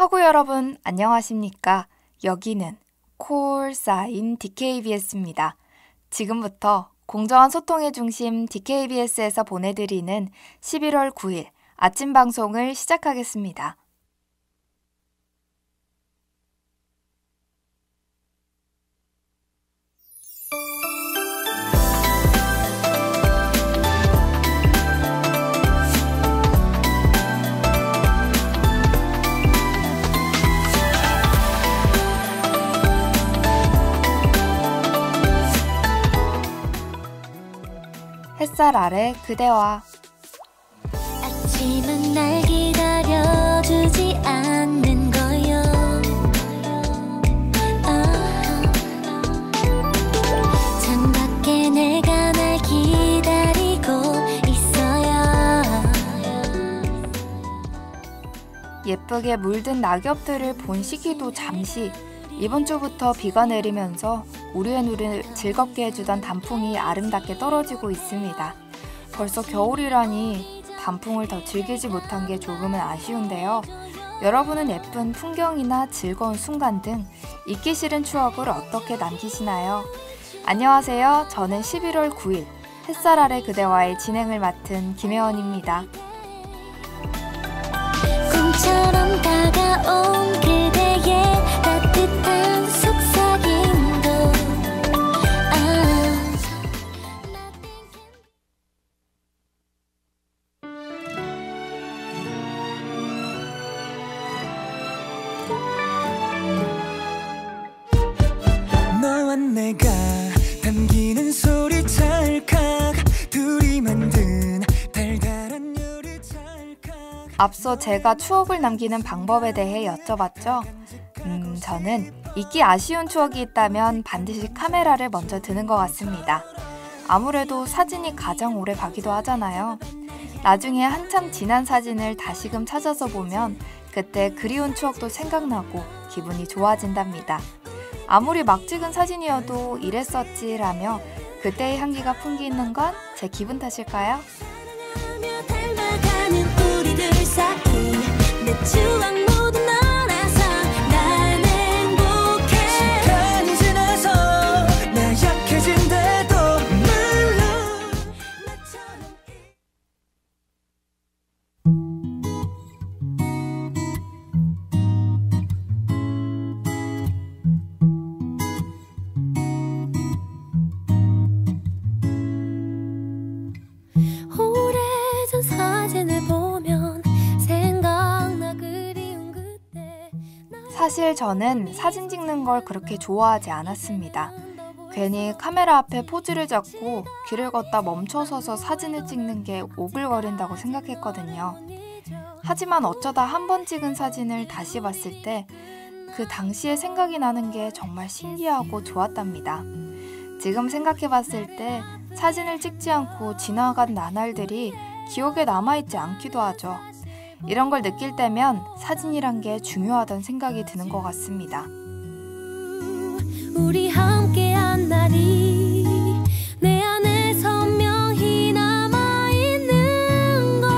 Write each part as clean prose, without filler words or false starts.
화구 여러분 안녕하십니까? 여기는 콜사인 DKBS입니다. 지금부터 공정한 소통의 중심 DKBS에서 보내드리는 11월 9일 아침 방송을 시작하겠습니다. 햇살 아래 그대와 아침은 날 기다려주지 않는 거요. 창밖에 내가 날 기다리고 있어요. 예쁘게 물든 낙엽들을 본 시기도 잠시 이번 주부터 비가 내리면서 우리의 눈을 즐겁게 해주던 단풍이 아름답게 떨어지고 있습니다. 벌써 겨울이라니 단풍을 더 즐기지 못한 게 조금은 아쉬운데요. 여러분은 예쁜 풍경이나 즐거운 순간 등 잊기 싫은 추억을 어떻게 남기시나요? 안녕하세요. 저는 11월 9일 햇살 아래 그대와의 진행을 맡은 김혜원입니다. 꿈처럼 다가온 그대의 따뜻한 속삭임도 너와 내가 담기는 소리 찰칵 둘이 만든 달달한 요리 찰칵. 앞서 제가 추억을 남기는 방법에 대해 여쭤봤죠. 저는 잊기 아쉬운 추억이 있다면 반드시 카메라를 먼저 드는 것 같습니다. 아무래도 사진이 가장 오래 가기도 하잖아요. 나중에 한참 지난 사진을 다시금 찾아서 보면 그때 그리운 추억도 생각나고 기분이 좋아진답니다. 아무리 막 찍은 사진이어도 이랬었지라며 그때의 향기가 풍기는 건 제 기분 탓일까요? 닮아가는 우리들 사이 내 추억 모두 너라서 난 행복해. 시간이 지나서 나 약해진대도 물론 나처럼 오래전 사진을 보면 생각나 그리운 그때. 사실 저는 사진 찍는 걸 그렇게 좋아하지 않았습니다. 괜히 카메라 앞에 포즈를 잡고 길을 걷다 멈춰서서 사진을 찍는 게 오글거린다고 생각했거든요. 하지만 어쩌다 한 번 찍은 사진을 다시 봤을 때 그 당시에 생각이 나는 게 정말 신기하고 좋았답니다. 지금 생각해봤을 때 사진을 찍지 않고 지나간 나날들이 기억에 남아있지 않기도 하죠. 이런 걸 느낄 때면 사진이란 게 중요하다는 생각이 드는 것 같습니다. 우리 함께한 날이 내 안에 선명히 남아있는 걸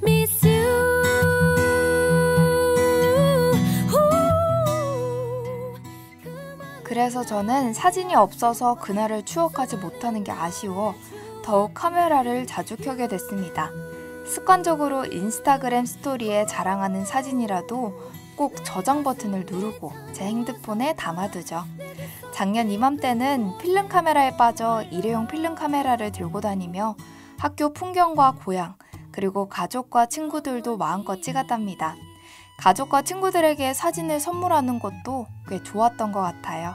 Miss you. 그래서 저는 사진이 없어서 그날을 추억하지 못하는 게 아쉬워 더욱 카메라를 자주 켜게 됐습니다. 습관적으로 인스타그램 스토리에 자랑하는 사진이라도 꼭 저장 버튼을 누르고 제 핸드폰에 담아두죠. 작년 이맘때는 필름 카메라에 빠져 일회용 필름 카메라를 들고 다니며 학교 풍경과 고향, 그리고 가족과 친구들도 마음껏 찍었답니다. 가족과 친구들에게 사진을 선물하는 것도 꽤 좋았던 것 같아요.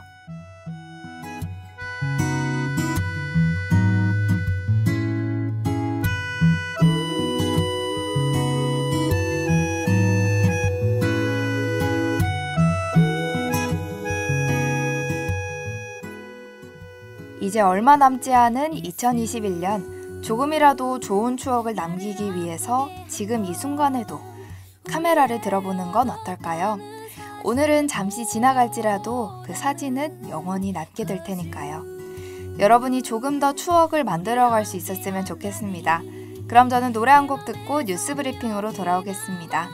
이제 얼마 남지 않은 2021년, 조금이라도 좋은 추억을 남기기 위해서 지금 이 순간에도 카메라를 들어보는 건 어떨까요? 오늘은 잠시 지나갈지라도 그 사진은 영원히 남게 될 테니까요. 여러분이 조금 더 추억을 만들어갈 수 있었으면 좋겠습니다. 그럼 저는 노래 한 곡 듣고 뉴스 브리핑으로 돌아오겠습니다.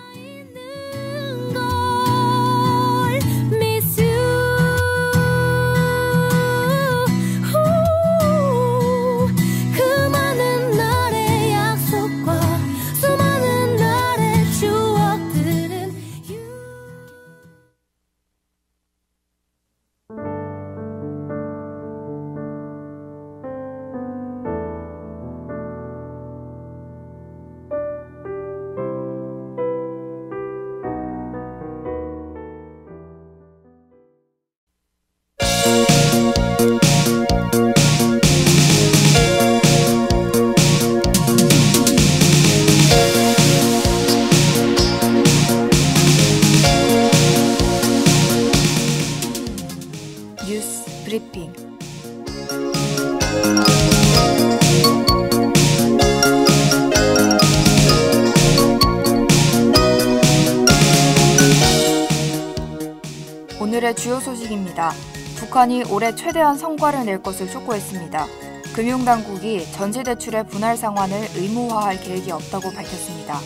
오늘의 주요 소식입니다. 북한이 올해 최대한 성과를 낼 것을 촉구했습니다. 금융당국이 전세대출의 분할 상환을 의무화할 계획이 없다고 밝혔습니다.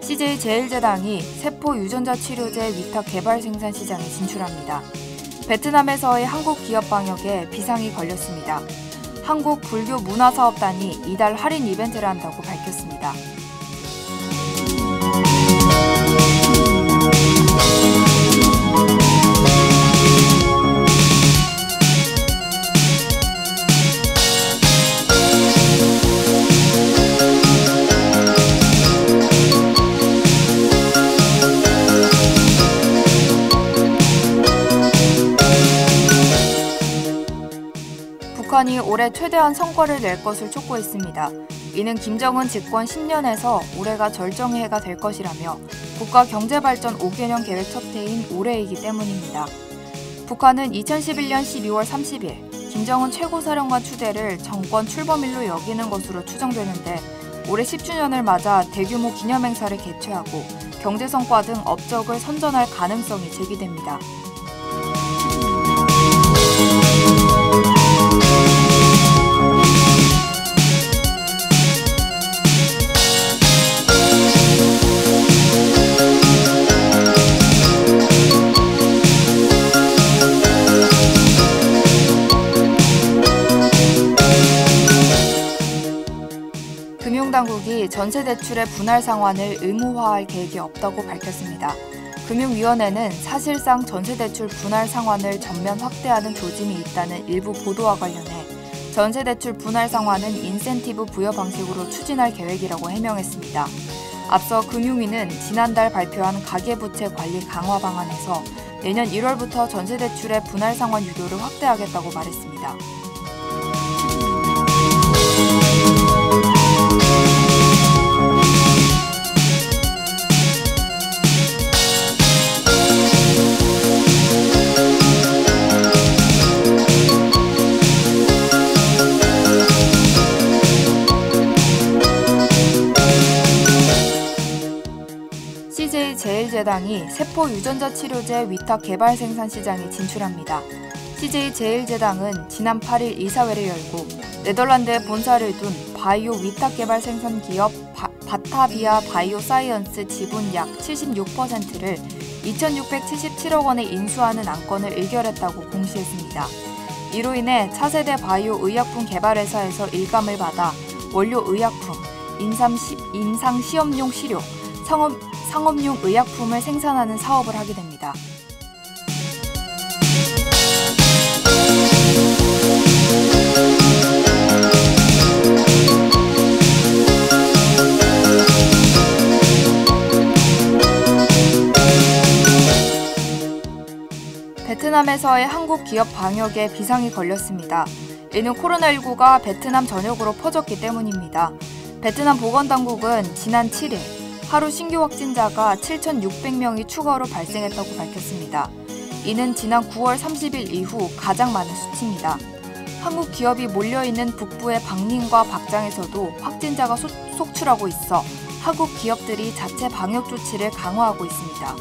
CJ제일제당이 세포 유전자 치료제 위탁 개발 생산 시장에 진출합니다. 베트남에서의 한국 기업 방역에 비상이 걸렸습니다. 한국 불교 문화사업단이 이달 할인 이벤트를 한다고 밝혔습니다. 북한이 올해 최대한 성과를 낼 것을 촉구했습니다. 이는 김정은 집권 10년에서 올해가 절정의 해가 될 것이라며 국가 경제발전 5개년 계획 첫 해인 올해이기 때문입니다. 북한은 2011년 12월 30일 김정은 최고사령관 추대를 정권 출범일로 여기는 것으로 추정되는데 올해 10주년을 맞아 대규모 기념행사를 개최하고 경제성과 등 업적을 선전할 가능성이 제기됩니다. 금융당국이 전세대출의 분할 상환을 의무화할 계획이 없다고 밝혔습니다. 금융위원회는 사실상 전세대출 분할 상환을 전면 확대하는 조짐이 있다는 일부 보도와 관련해 전세대출 분할 상환은 인센티브 부여 방식으로 추진할 계획이라고 해명했습니다. 앞서 금융위는 지난달 발표한 가계부채 관리 강화 방안에서 내년 1월부터 전세대출의 분할 상환 유도를 확대하겠다고 말했습니다. CJ제일제당이 세포 유전자 치료제 위탁 개발 생산 시장에 진출합니다. CJ제일제당은 지난 8일 이사회를 열고 네덜란드에 본사를 둔 바이오 위탁 개발 생산 기업 바타비아 바이오사이언스 지분 약 76%를 2,677억 원에 인수하는 안건을 의결했다고 공시했습니다. 이로 인해 차세대 바이오 의약품 개발회사에서 일감을 받아 원료 의약품, 임상시험용 시료, 상업용 의약품을 생산하는 사업을 하게 됩니다. 베트남에서의 한국 기업 방역에 비상이 걸렸습니다. 이는 코로나19가 베트남 전역으로 퍼졌기 때문입니다. 베트남 보건당국은 지난 7일 하루 신규 확진자가 7,600명이 추가로 발생했다고 밝혔습니다. 이는 지난 9월 30일 이후 가장 많은 수치입니다. 한국 기업이 몰려있는 북부의 박寧과 박장에서도 확진자가 속출하고 있어 한국 기업들이 자체 방역 조치를 강화하고 있습니다.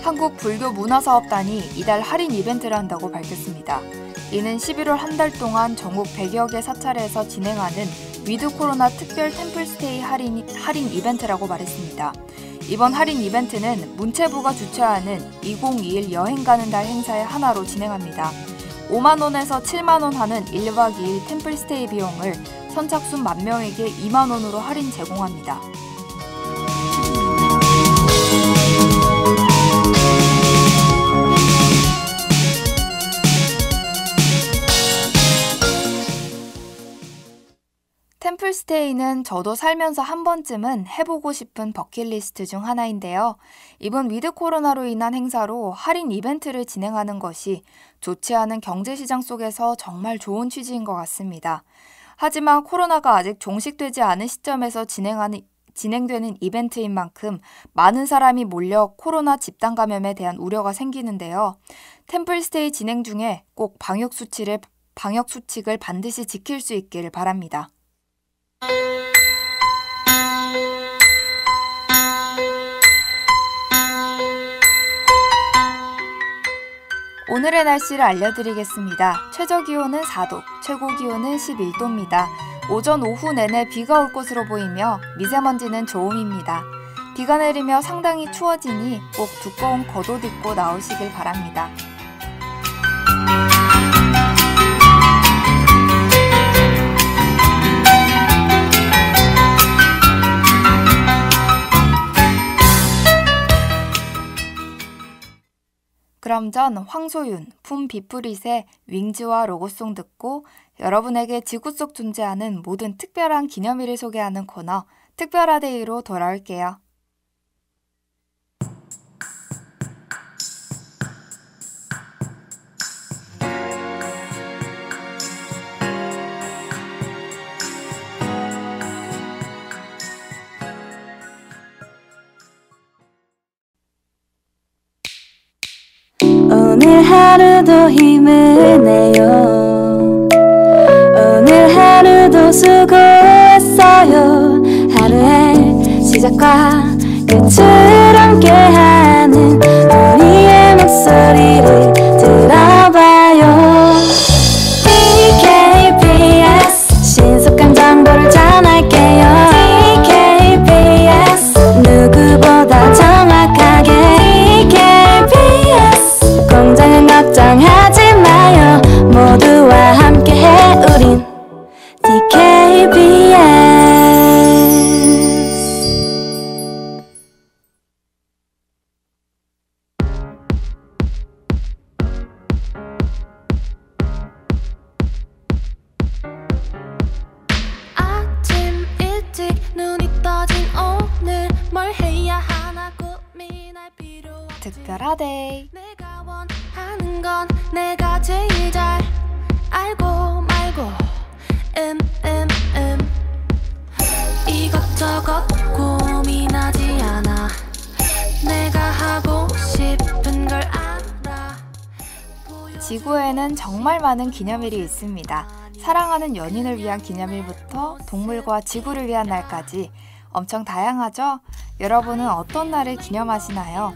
한국 불교 문화사업단이 이달 할인 이벤트를 한다고 밝혔습니다. 이는 11월 한 달 동안 전국 100여 개 사찰에서 진행하는 위드 코로나 특별 템플스테이 할인 이벤트라고 말했습니다. 이번 할인 이벤트는 문체부가 주최하는 2021 여행 가는 달 행사의 하나로 진행합니다. 5만 원에서 7만 원 하는 1박 2일 템플스테이 비용을 선착순 10,000명에게 2만 원으로 할인 제공합니다. 템플스테이는 저도 살면서 한 번쯤은 해보고 싶은 버킷리스트 중 하나인데요. 이번 위드 코로나로 인한 행사로 할인 이벤트를 진행하는 것이 좋지 않은 경제시장 속에서 정말 좋은 취지인 것 같습니다. 하지만 코로나가 아직 종식되지 않은 시점에서 진행되는 이벤트인 만큼 많은 사람이 몰려 코로나 집단 감염에 대한 우려가 생기는데요. 템플스테이 진행 중에 꼭 방역 수칙을 반드시 지킬 수 있기를 바랍니다. 오늘의 날씨를 알려드리겠습니다. 최저기온은 4도, 최고기온은 11도입니다. 오전 오후 내내 비가 올 것으로 보이며 미세먼지는 좋음입니다. 비가 내리며 상당히 추워지니 꼭 두꺼운 겉옷 입고 나오시길 바랍니다. 그럼 전 황소윤, 품비프릿의 윙즈와 로고송 듣고 여러분에게 지구 속 존재하는 모든 특별한 기념일을 소개하는 코너 특별하데이로 돌아올게요. 오늘 하루도 힘을 내요. 오늘 하루도 수고했어요. 하루의 시작과 끝을 함께하는 우리의 목소리를 들어봐요. TKBS 신속한 정보를 전할게요. TKBS 누구보다 정확하게 TKBS 공장은 걱정하지 마요. 모두와 함께해 우린 TKBS. 아침 일찍 눈이 떠진 오늘 뭘 해야 하나 고민할 필요 없지. 특별하데이. 내가 원하는 건 내가 제일 잘 알고 말고 이것저것 고민하지 않아. 내가 하고 싶은 걸 알아. 지구에는 정말 많은 기념일이 있습니다. 사랑하는 연인을 위한 기념일부터 동물과 지구를 위한 날까지 엄청 다양하죠? 여러분은 어떤 날을 기념하시나요?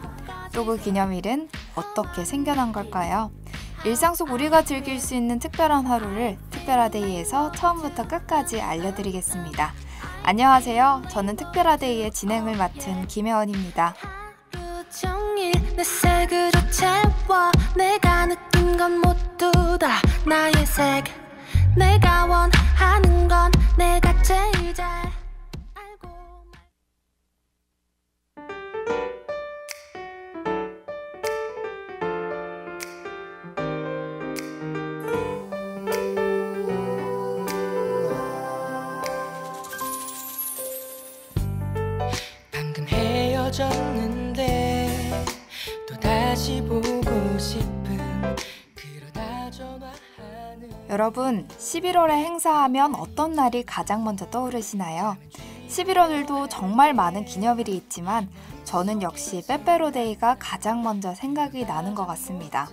또 그 기념일은 어떻게 생겨난 걸까요? 일상 속 우리가 즐길 수 있는 특별한 하루를 특별하데이에서 처음부터 끝까지 알려드리겠습니다. 안녕하세요. 저는 특별하데이의 진행을 맡은 김혜원입니다. 하루 종일 내 색으로 채워. 내가 느낀 건 모두 다 나의 색. 내가 원하는 건 내가 제일 잘 알고. 방금 헤어졌는데 또 다시 보고 싶은 그러다 전화하는 여러분, 11월에 행사하면 어떤 날이 가장 먼저 떠오르시나요? 11월도 정말 많은 기념일이 있지만 저는 역시 빼빼로데이가 가장 먼저 생각이 나는 것 같습니다.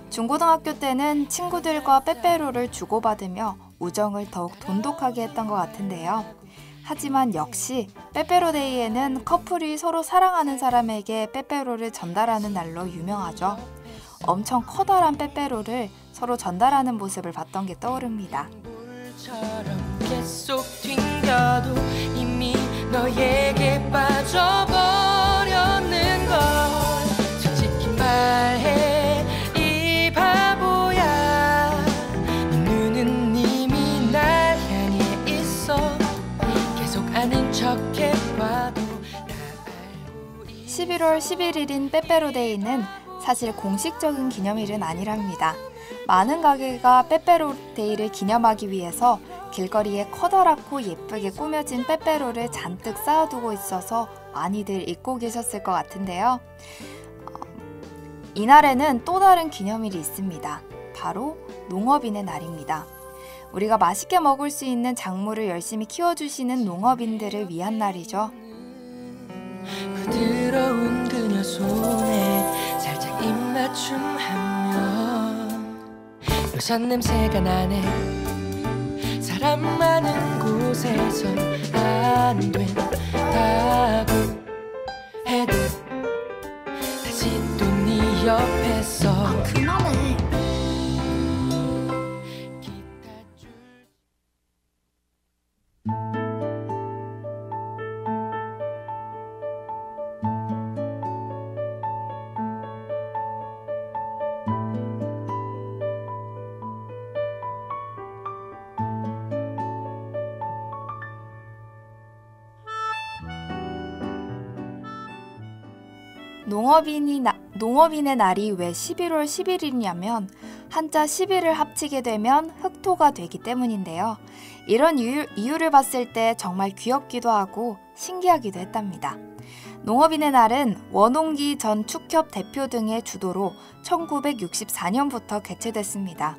중고등학교 때는 친구들과 빼빼로를 주고받으며 우정을 더욱 돈독하게 했던 것 같은데요. 하지만 역시 빼빼로데이에는 커플이 서로 사랑하는 사람에게 빼빼로를 전달하는 날로 유명하죠. 엄청 커다란 빼빼로를 서로 전달하는 모습을 봤던 게 떠오릅니다. 물처럼 계속 튕겨도 이미 너에게 빠져버렸는 걸 솔직히 말해 이 바보야. 네 눈은 이미 날 향해 있어. 계속 아닌 척해봐도 다 알고 있어. 11월 11일인 빼빼로데이는 사실 공식적인 기념일은 아니랍니다. 많은 가게가 빼빼로데이를 기념하기 위해서 길거리에 커다랗고 예쁘게 꾸며진 빼빼로를 잔뜩 쌓아두고 있어서 많이들 잊고 계셨을 것 같은데요. 이날에는 또 다른 기념일이 있습니다. 바로 농업인의 날입니다. 우리가 맛있게 먹을 수 있는 작물을 열심히 키워주시는 농업인들을 위한 날이죠. 부러운 그녀 손에 살짝 입맞춤하면 로션 냄새가 나네. 사람 많은 곳에선 안 된다고 해도 다시 또 네 옆에서 그만해. 농업인의 날이 왜 11월 11일이냐면 한자 11을 합치게 되면 흑토가 되기 때문인데요. 이런 이유를 봤을 때 정말 귀엽기도 하고 신기하기도 했답니다. 농업인의 날은 원홍기 전 축협 대표 등의 주도로 1964년부터 개최됐습니다.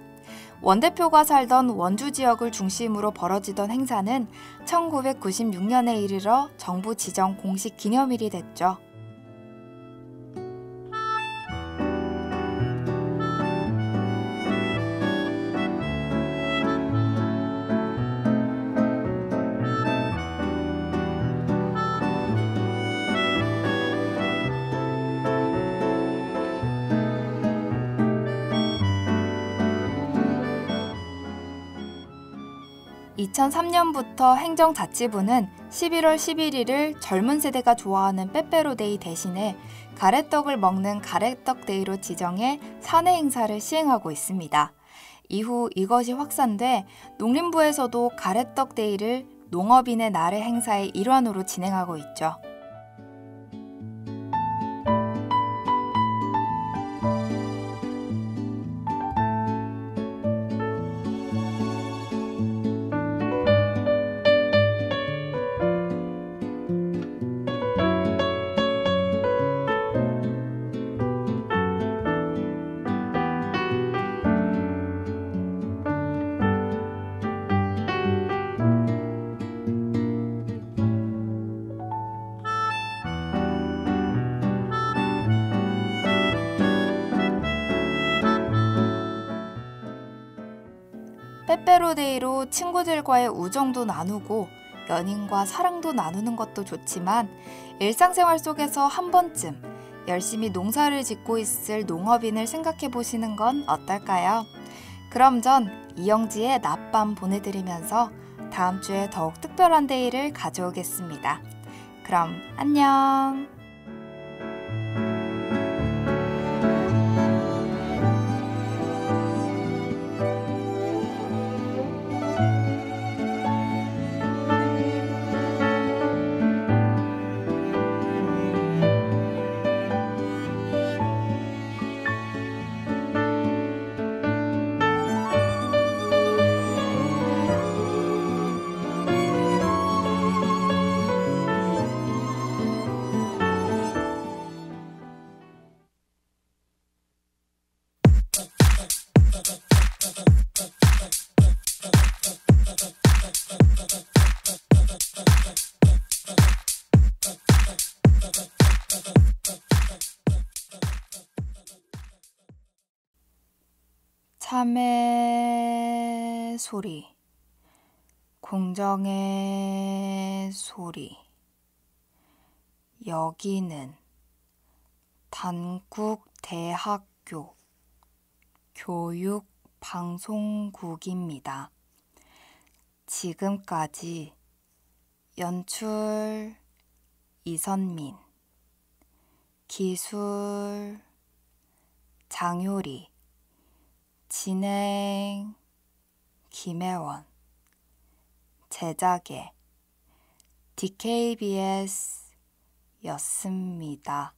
원 대표가 살던 원주 지역을 중심으로 벌어지던 행사는 1996년에 이르러 정부 지정 공식 기념일이 됐죠. (2003년부터) 행정자치부는 11월 11일을 젊은 세대가 좋아하는 빼빼로데이 대신에 가래떡을 먹는 가래떡데이로 지정해 사내 행사를 시행하고 있습니다. 이후 이것이 확산돼 농림부에서도 가래떡데이를 농업인의 날의 행사의 일환으로 진행하고 있죠. 빼빼로데이로 친구들과의 우정도 나누고 연인과 사랑도 나누는 것도 좋지만 일상생활 속에서 한 번쯤 열심히 농사를 짓고 있을 농업인을 생각해 보시는 건 어떨까요? 그럼 전 이영지의 낮밤 보내드리면서 다음 주에 더욱 특별한 데이를 가져오겠습니다. 그럼 안녕! 참의 소리, 공정의 소리. 여기는 단국대학교 교육방송국입니다. 지금까지 연출 이선민, 기술 장효리, 진행 김혜원, 제작의 DKBS 였습니다.